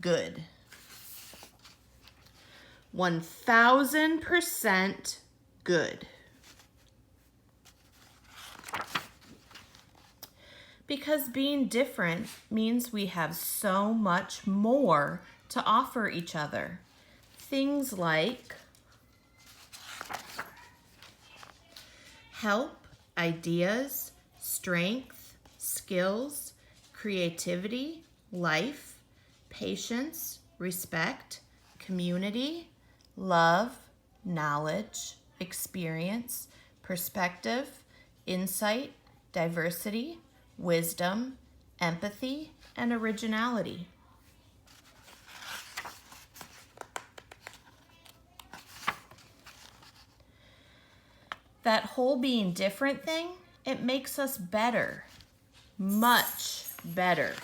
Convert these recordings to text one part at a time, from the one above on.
good. 1000% good. Because being different means we have so much more to offer each other. Things like help, ideas, strength, skills, creativity, life, patience, respect, community, love, knowledge, experience, perspective, insight, diversity, wisdom, empathy, and originality. That whole being different thing, it makes us better, much better.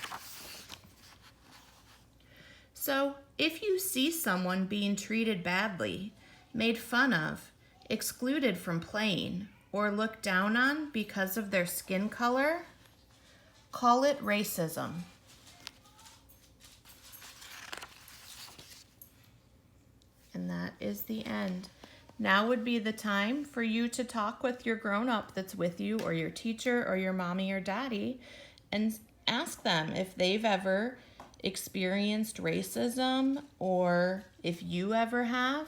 So if you see someone being treated badly, made fun of, excluded from playing, or looked down on because of their skin color, call it racism. And that is the end. Now would be the time for you to talk with your grown-up that's with you, or your teacher, or your mommy or daddy, and ask them if they've ever experienced racism, or if you ever have.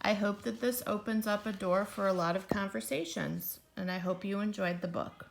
I hope that this opens up a door for a lot of conversations, and I hope you enjoyed the book.